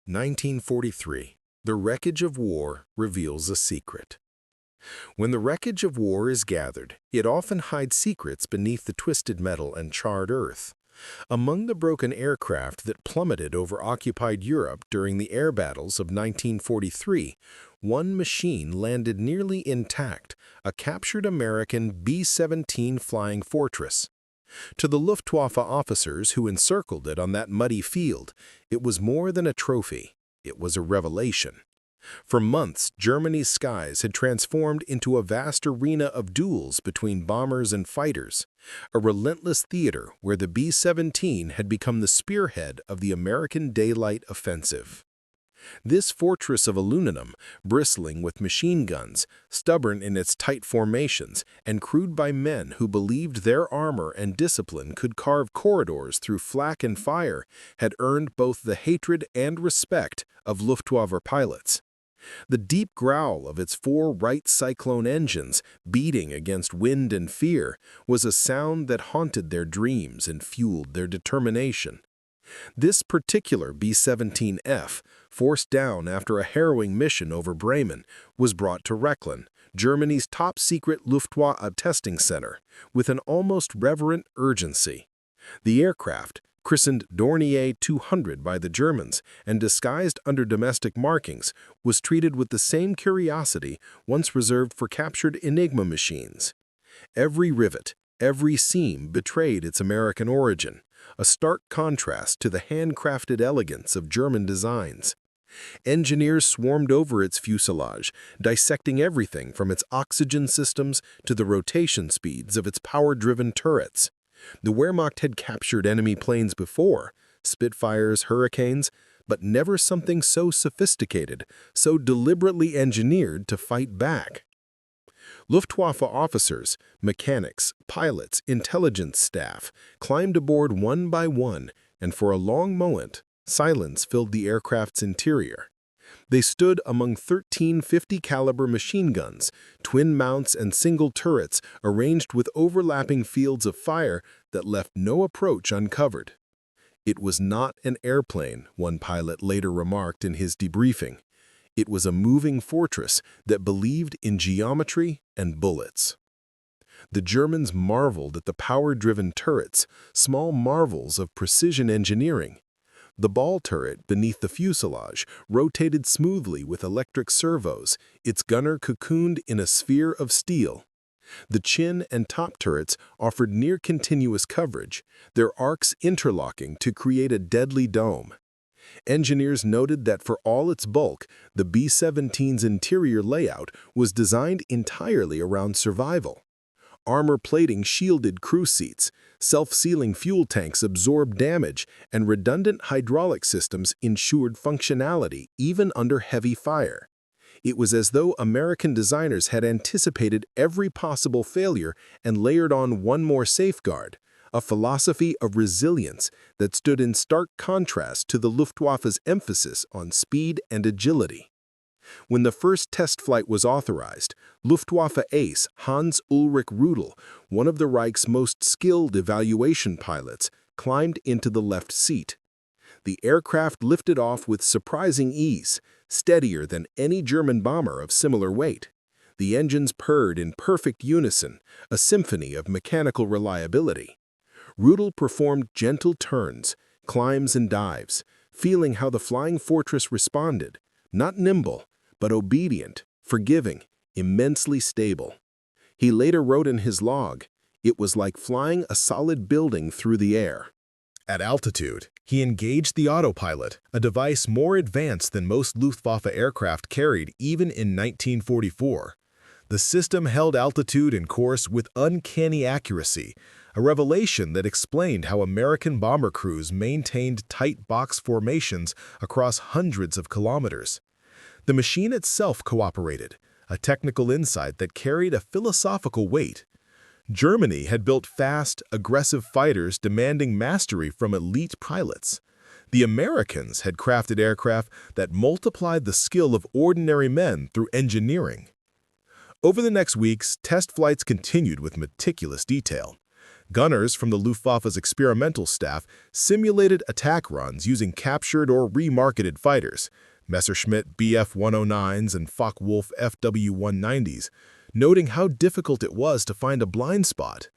1943. The wreckage of war reveals a secret. When the wreckage of war is gathered, it often hides secrets beneath the twisted metal and charred earth. Among the broken aircraft that plummeted over occupied Europe during the air battles of 1943, one machine landed nearly intact, a captured American B-17 Flying Fortress. To the Luftwaffe officers who encircled it on that muddy field, it was more than a trophy. It was a revelation. For months, Germany's skies had transformed into a vast arena of duels between bombers and fighters, a relentless theater where the B-17 had become the spearhead of the American daylight offensive. This fortress of aluminum, bristling with machine guns, stubborn in its tight formations, and crewed by men who believed their armor and discipline could carve corridors through flak and fire, had earned both the hatred and respect of Luftwaffe pilots. The deep growl of its four Wright Cyclone engines, beating against wind and fear, was a sound that haunted their dreams and fueled their determination. This particular B-17F, forced down after a harrowing mission over Bremen, was brought to Rechlin, Germany's top-secret Luftwaffe testing center, with an almost reverent urgency. The aircraft, christened Dornier 200 by the Germans and disguised under domestic markings, was treated with the same curiosity once reserved for captured Enigma machines. Every rivet, every seam betrayed its American origin, a stark contrast to the handcrafted elegance of German designs. Engineers swarmed over its fuselage, dissecting everything from its oxygen systems to the rotation speeds of its power-driven turrets. The Wehrmacht had captured enemy planes before, Spitfires, Hurricanes, but never something so sophisticated, so deliberately engineered to fight back. Luftwaffe officers, mechanics, pilots, intelligence staff climbed aboard one by one, and for a long moment, silence filled the aircraft's interior. They stood among 13 50-caliber machine guns, twin mounts and single turrets arranged with overlapping fields of fire that left no approach uncovered. It was not an airplane, one pilot later remarked in his debriefing. It was a moving fortress that believed in geometry and bullets. The Germans marveled at the power-driven turrets, small marvels of precision engineering. The ball turret beneath the fuselage rotated smoothly with electric servos, its gunner cocooned in a sphere of steel. The chin and top turrets offered near-continuous coverage, their arcs interlocking to create a deadly dome. Engineers noted that for all its bulk, the B-17's interior layout was designed entirely around survival. Armor plating shielded crew seats, self-sealing fuel tanks absorbed damage, and redundant hydraulic systems ensured functionality even under heavy fire. It was as though American designers had anticipated every possible failure and layered on one more safeguard, a philosophy of resilience that stood in stark contrast to the Luftwaffe's emphasis on speed and agility. When the first test flight was authorized, Luftwaffe ace Hans-Ulrich Rudel, one of the Reich's most skilled evaluation pilots, climbed into the left seat. The aircraft lifted off with surprising ease, steadier than any German bomber of similar weight. The engines purred in perfect unison, a symphony of mechanical reliability. Rudel performed gentle turns, climbs and dives, feeling how the flying fortress responded, not nimble, but obedient, forgiving, immensely stable. He later wrote in his log, "It was like flying a solid building through the air." At altitude, he engaged the autopilot, a device more advanced than most Luftwaffe aircraft carried even in 1944. The system held altitude and course with uncanny accuracy, a revelation that explained how American bomber crews maintained tight box formations across hundreds of kilometers. The machine itself cooperated, a technical insight that carried a philosophical weight. Germany had built fast, aggressive fighters demanding mastery from elite pilots. The Americans had crafted aircraft that multiplied the skill of ordinary men through engineering. Over the next weeks, test flights continued with meticulous detail. Gunners from the Luftwaffe's experimental staff simulated attack runs using captured or remarketed fighters, Messerschmitt Bf-109s and Focke-Wulf FW-190s, noting how difficult it was to find a blind spot.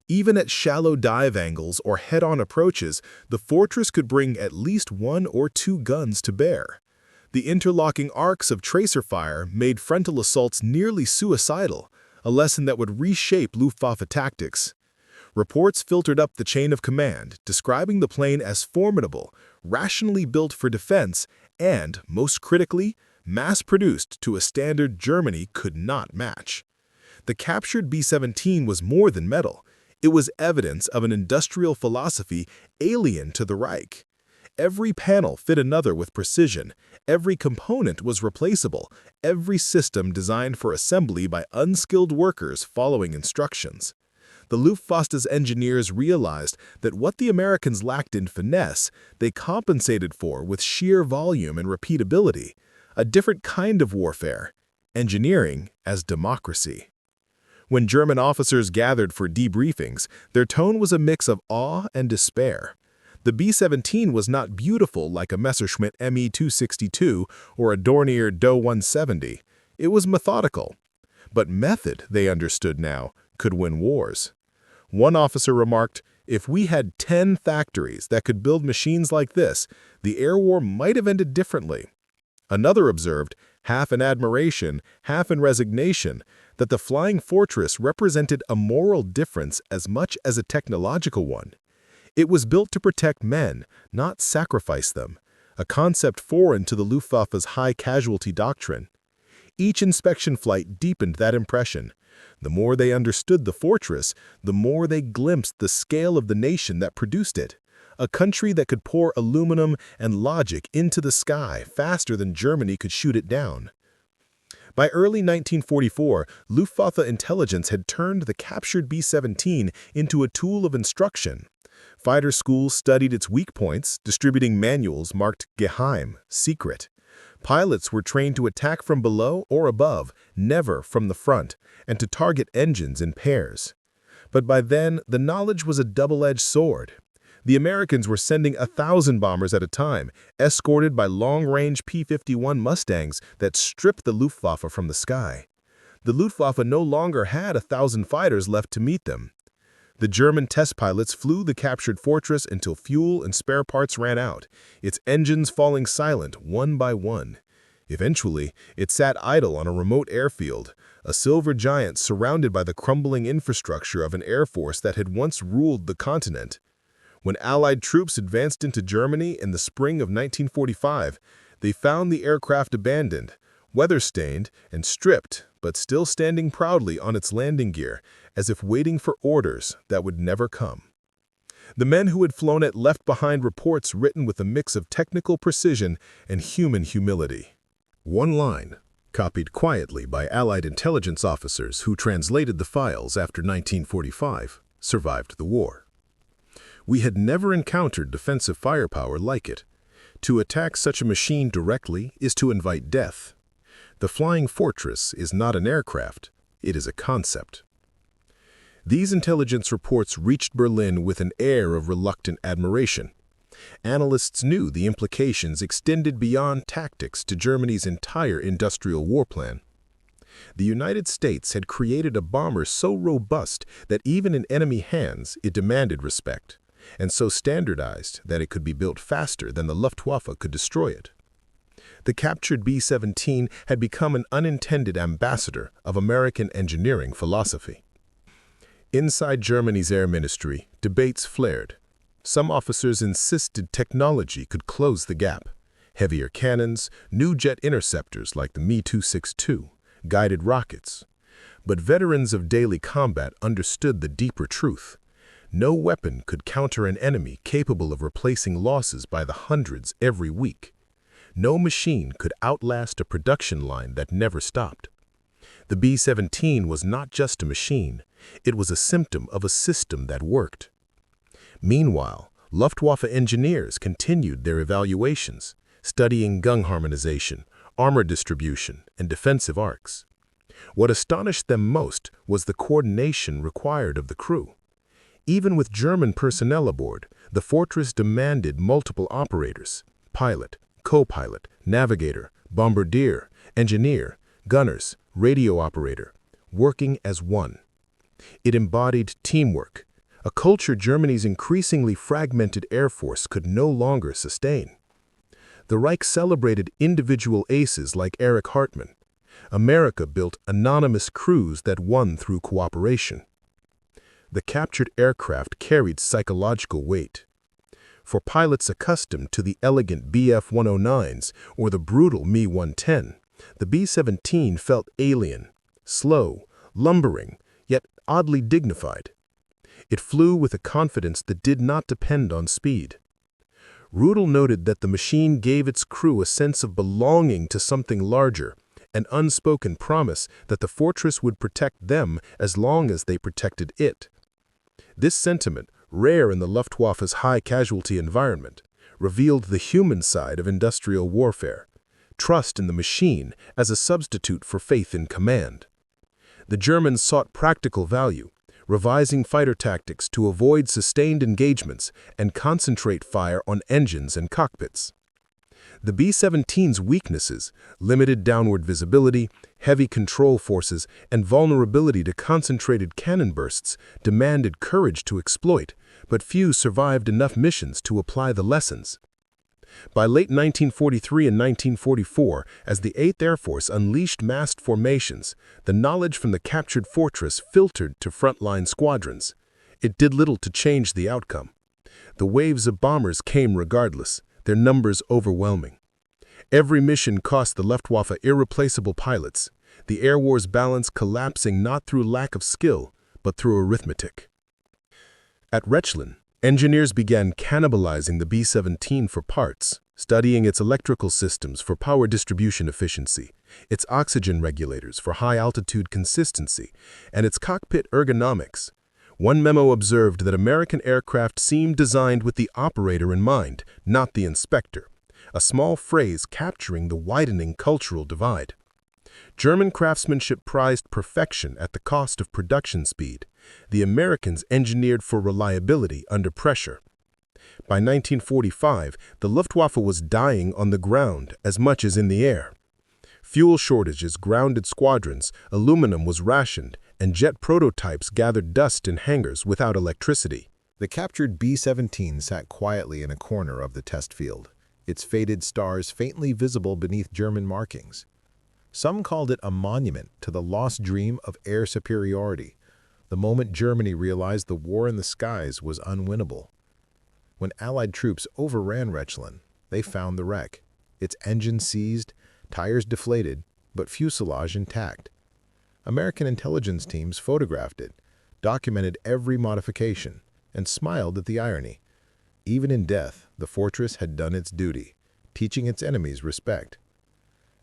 Even at shallow dive angles or head-on approaches, the fortress could bring at least 1 or 2 guns to bear. The interlocking arcs of tracer fire made frontal assaults nearly suicidal, a lesson that would reshape Luftwaffe tactics. Reports filtered up the chain of command, describing the plane as formidable, rationally built for defense, and, most critically, mass-produced to a standard Germany could not match. The captured B-17 was more than metal. It was evidence of an industrial philosophy alien to the Reich. Every panel fit another with precision, every component was replaceable, every system designed for assembly by unskilled workers following instructions. The Luftwaffe's engineers realized that what the Americans lacked in finesse, they compensated for with sheer volume and repeatability, a different kind of warfare, engineering as democracy. When German officers gathered for debriefings, their tone was a mix of awe and despair. The B-17 was not beautiful like a Messerschmitt Me-262 or a Dornier Do-170. It was methodical. But method, they understood now, could win wars. One officer remarked, "If we had 10 factories that could build machines like this, the air war might have ended differently." Another observed, half in admiration, half in resignation, that the flying fortress represented a moral difference as much as a technological one. It was built to protect men, not sacrifice them, a concept foreign to the Luftwaffe's high-casualty doctrine. Each inspection flight deepened that impression. The more they understood the fortress, the more they glimpsed the scale of the nation that produced it, a country that could pour aluminum and logic into the sky faster than Germany could shoot it down. By early 1944, Luftwaffe intelligence had turned the captured B-17 into a tool of instruction. Fighter schools studied its weak points, distributing manuals marked Geheim, secret. Pilots were trained to attack from below or above, never from the front, and to target engines in pairs. But by then, the knowledge was a double-edged sword. The Americans were sending 1,000 bombers at a time, escorted by long-range P-51 Mustangs that stripped the Luftwaffe from the sky. The Luftwaffe no longer had 1,000 fighters left to meet them. The German test pilots flew the captured fortress until fuel and spare parts ran out, its engines falling silent one by one. Eventually, it sat idle on a remote airfield, a silver giant surrounded by the crumbling infrastructure of an air force that had once ruled the continent. When Allied troops advanced into Germany in the spring of 1945, they found the aircraft abandoned, weather-stained and stripped, but still standing proudly on its landing gear, as if waiting for orders that would never come. The men who had flown it left behind reports written with a mix of technical precision and human humility. One line, copied quietly by Allied intelligence officers who translated the files after 1945, survived the war. We had never encountered defensive firepower like it. To attack such a machine directly is to invite death. The flying fortress is not an aircraft, it is a concept. These intelligence reports reached Berlin with an air of reluctant admiration. Analysts knew the implications extended beyond tactics to Germany's entire industrial war plan. The United States had created a bomber so robust that even in enemy hands it demanded respect, and so standardized that it could be built faster than the Luftwaffe could destroy it. The captured B-17 had become an unintended ambassador of American engineering philosophy. Inside Germany's Air Ministry, debates flared. Some officers insisted technology could close the gap. Heavier cannons, new jet interceptors like the Me-262, guided rockets. But veterans of daily combat understood the deeper truth. No weapon could counter an enemy capable of replacing losses by the hundreds every week. No machine could outlast a production line that never stopped. The B-17 was not just a machine, it was a symptom of a system that worked. Meanwhile, Luftwaffe engineers continued their evaluations, studying gun harmonization, armor distribution, and defensive arcs. What astonished them most was the coordination required of the crew. Even with German personnel aboard, the fortress demanded multiple operators: pilot, co-pilot, navigator, bombardier, engineer, gunners, radio operator, working as one. It embodied teamwork, a culture Germany's increasingly fragmented air force could no longer sustain. The Reich celebrated individual aces like Erich Hartmann. America built anonymous crews that won through cooperation. The captured aircraft carried psychological weight. For pilots accustomed to the elegant Bf-109s or the brutal Mi-110, the B-17 felt alien, slow, lumbering, yet oddly dignified. It flew with a confidence that did not depend on speed. Rudel noted that the machine gave its crew a sense of belonging to something larger, an unspoken promise that the fortress would protect them as long as they protected it. This sentiment, rare in the Luftwaffe's high-casualty environment, revealed the human side of industrial warfare, trust in the machine as a substitute for faith in command. The Germans sought practical value, revising fighter tactics to avoid sustained engagements and concentrate fire on engines and cockpits. The B-17's weaknesses, limited downward visibility, heavy control forces, and vulnerability to concentrated cannon bursts, demanded courage to exploit, but few survived enough missions to apply the lessons. By late 1943 and 1944, as the 8th Air Force unleashed massed formations, the knowledge from the captured fortress filtered to frontline squadrons. It did little to change the outcome. The waves of bombers came regardless, their numbers overwhelming. Every mission cost the Luftwaffe irreplaceable pilots, the air war's balance collapsing not through lack of skill, but through arithmetic. At Rechlin, engineers began cannibalizing the B-17 for parts, studying its electrical systems for power distribution efficiency, its oxygen regulators for high-altitude consistency, and its cockpit ergonomics. One memo observed that American aircraft seemed designed with the operator in mind, not the inspector, a small phrase capturing the widening cultural divide. German craftsmanship prized perfection at the cost of production speed. The Americans engineered for reliability under pressure. By 1945, the Luftwaffe was dying on the ground as much as in the air. Fuel shortages grounded squadrons, aluminum was rationed, and jet prototypes gathered dust in hangars without electricity. The captured B-17 sat quietly in a corner of the test field, its faded stars faintly visible beneath German markings. Some called it a monument to the lost dream of air superiority, the moment Germany realized the war in the skies was unwinnable. When Allied troops overran Rechlin, they found the wreck, its engine seized, tires deflated, but fuselage intact. American intelligence teams photographed it, documented every modification, and smiled at the irony. Even in death, the fortress had done its duty, teaching its enemies respect.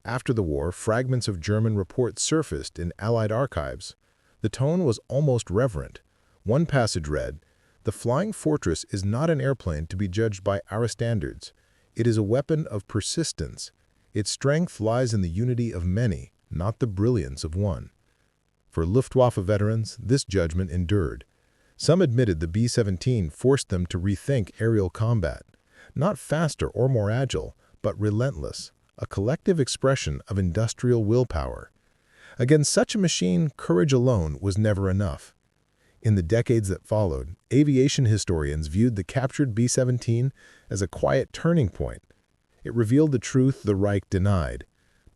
After the war, fragments of German reports surfaced in Allied archives. The tone was almost reverent. One passage read, "The flying fortress is not an airplane to be judged by our standards. It is a weapon of persistence. Its strength lies in the unity of many, not the brilliance of one." For Luftwaffe veterans, this judgment endured. Some admitted the B-17 forced them to rethink aerial combat. Not faster or more agile, but relentless, a collective expression of industrial willpower. Against such a machine, courage alone was never enough. In the decades that followed, aviation historians viewed the captured B-17 as a quiet turning point. It revealed the truth the Reich denied.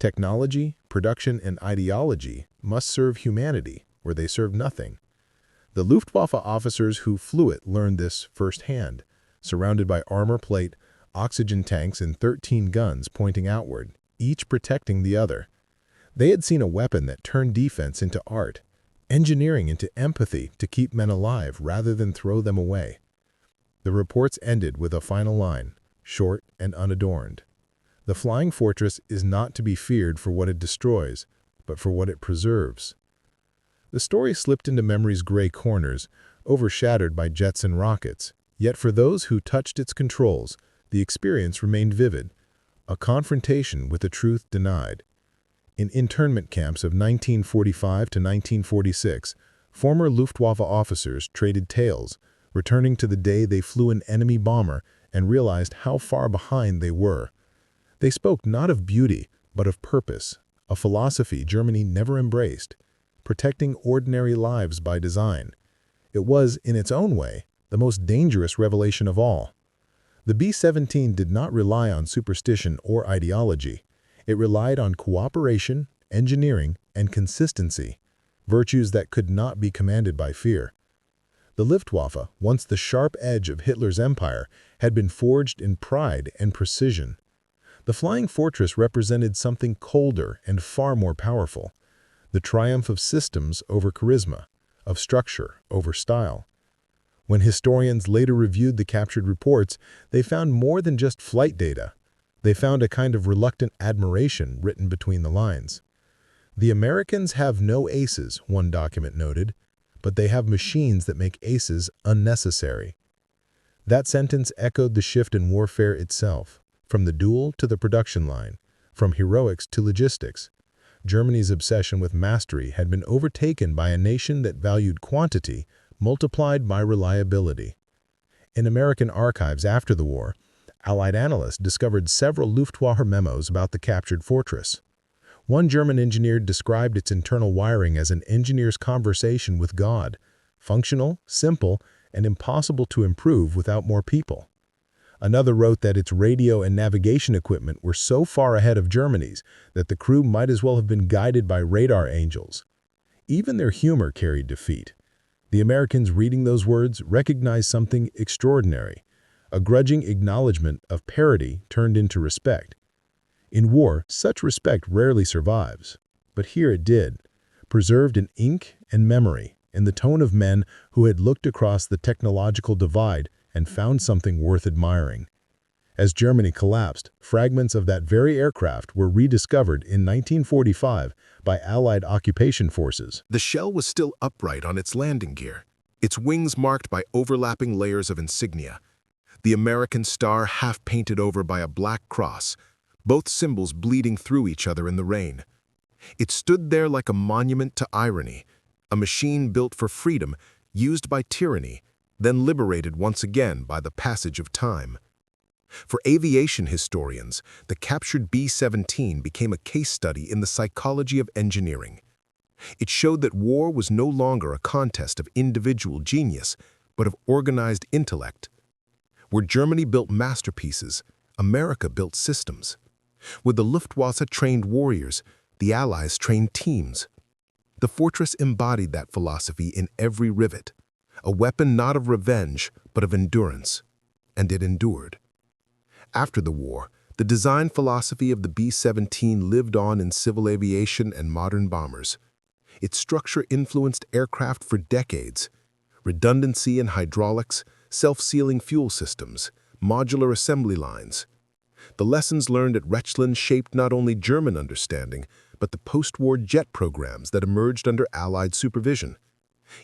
Technology, production, and ideology must serve humanity, or they serve nothing. The Luftwaffe officers who flew it learned this firsthand, surrounded by armor plate, oxygen tanks, and 13 guns pointing outward, each protecting the other. They had seen a weapon that turned defense into art, engineering into empathy to keep men alive rather than throw them away. The reports ended with a final line, short and unadorned. The flying fortress is not to be feared for what it destroys, but for what it preserves. The story slipped into memory's gray corners, overshadowed by jets and rockets, yet for those who touched its controls, the experience remained vivid, a confrontation with a truth denied. In internment camps of 1945 to 1946, former Luftwaffe officers traded tales, returning to the day they flew an enemy bomber and realized how far behind they were. They spoke not of beauty, but of purpose, a philosophy Germany never embraced, protecting ordinary lives by design. It was, in its own way, the most dangerous revelation of all. The B-17 did not rely on superstition or ideology. It relied on cooperation, engineering, and consistency, virtues that could not be commanded by fear. The Luftwaffe, once the sharp edge of Hitler's empire, had been forged in pride and precision. The Flying Fortress represented something colder and far more powerful, the triumph of systems over charisma, of structure over style. When historians later reviewed the captured reports, they found more than just flight data. They found a kind of reluctant admiration written between the lines. "The Americans have no aces," one document noted, "but they have machines that make aces unnecessary." That sentence echoed the shift in warfare itself, from the duel to the production line, from heroics to logistics. Germany's obsession with mastery had been overtaken by a nation that valued quantity multiplied by reliability. In American archives after the war, Allied analysts discovered several Luftwaffe memos about the captured fortress. One German engineer described its internal wiring as an engineer's conversation with God, functional, simple, and impossible to improve without more people. Another wrote that its radio and navigation equipment were so far ahead of Germany's that the crew might as well have been guided by radar angels. Even their humor carried defeat. The Americans reading those words recognized something extraordinary, a grudging acknowledgement of parity turned into respect. In war, such respect rarely survives, but here it did, preserved in ink and memory, in the tone of men who had looked across the technological divide and found something worth admiring. As Germany collapsed, fragments of that very aircraft were rediscovered in 1945 by Allied occupation forces. The shell was still upright on its landing gear, its wings marked by overlapping layers of insignia. The American star half painted over by a black cross, both symbols bleeding through each other in the rain. It stood there like a monument to irony, a machine built for freedom, used by tyranny, then liberated once again by the passage of time. For aviation historians, the captured B-17 became a case study in the psychology of engineering. It showed that war was no longer a contest of individual genius, but of organized intellect. Where Germany built masterpieces, America built systems. With the Luftwaffe trained warriors, the Allies trained teams. The fortress embodied that philosophy in every rivet, a weapon not of revenge, but of endurance. And it endured. After the war, the design philosophy of the B-17 lived on in civil aviation and modern bombers. Its structure influenced aircraft for decades. Redundancy in hydraulics, self-sealing fuel systems, modular assembly lines. The lessons learned at Rechlin shaped not only German understanding, but the post-war jet programs that emerged under Allied supervision.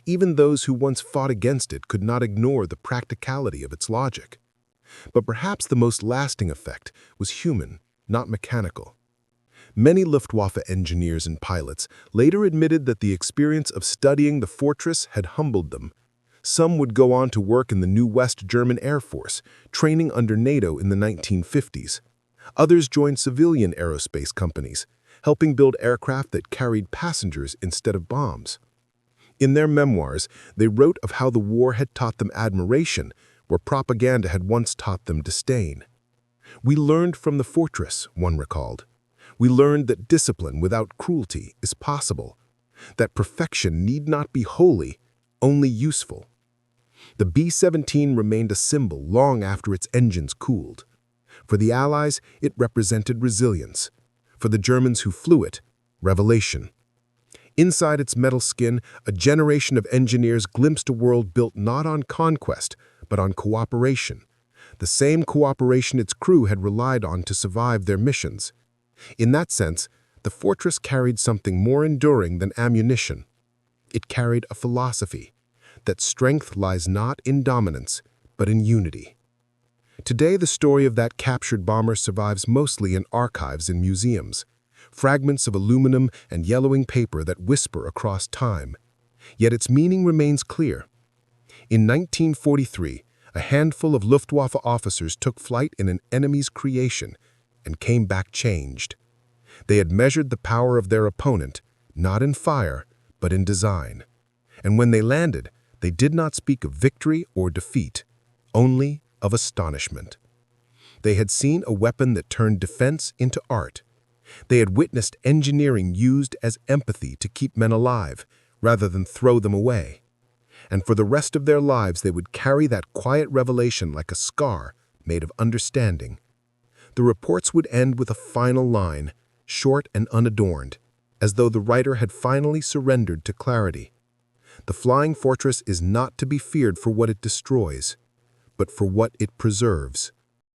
Even those who once fought against it could not ignore the practicality of its logic. But perhaps the most lasting effect was human, not mechanical. Many Luftwaffe engineers and pilots later admitted that the experience of studying the fortress had humbled them. Some would go on to work in the new West German Air Force, training under NATO in the 1950s. Others joined civilian aerospace companies, helping build aircraft that carried passengers instead of bombs. In their memoirs, they wrote of how the war had taught them admiration, where propaganda had once taught them disdain. "We learned from the fortress," one recalled. "We learned that discipline without cruelty is possible, that perfection need not be holy, only useful." The B-17 remained a symbol long after its engines cooled. For the Allies, it represented resilience. For the Germans who flew it, revelation. Inside its metal skin, a generation of engineers glimpsed a world built not on conquest, but on cooperation. The same cooperation its crew had relied on to survive their missions. In that sense, the fortress carried something more enduring than ammunition. It carried a philosophy that strength lies not in dominance, but in unity. Today, the story of that captured bomber survives mostly in archives and museums, fragments of aluminum and yellowing paper that whisper across time. Yet its meaning remains clear. In 1943, a handful of Luftwaffe officers took flight in an enemy's creation and came back changed. They had measured the power of their opponent, not in fire, but in design. And when they landed, they did not speak of victory or defeat, only of astonishment. They had seen a weapon that turned defense into art. They had witnessed engineering used as empathy to keep men alive, rather than throw them away. And for the rest of their lives they would carry that quiet revelation like a scar made of understanding. The reports would end with a final line, short and unadorned, as though the writer had finally surrendered to clarity. The flying fortress is not to be feared for what it destroys, but for what it preserves.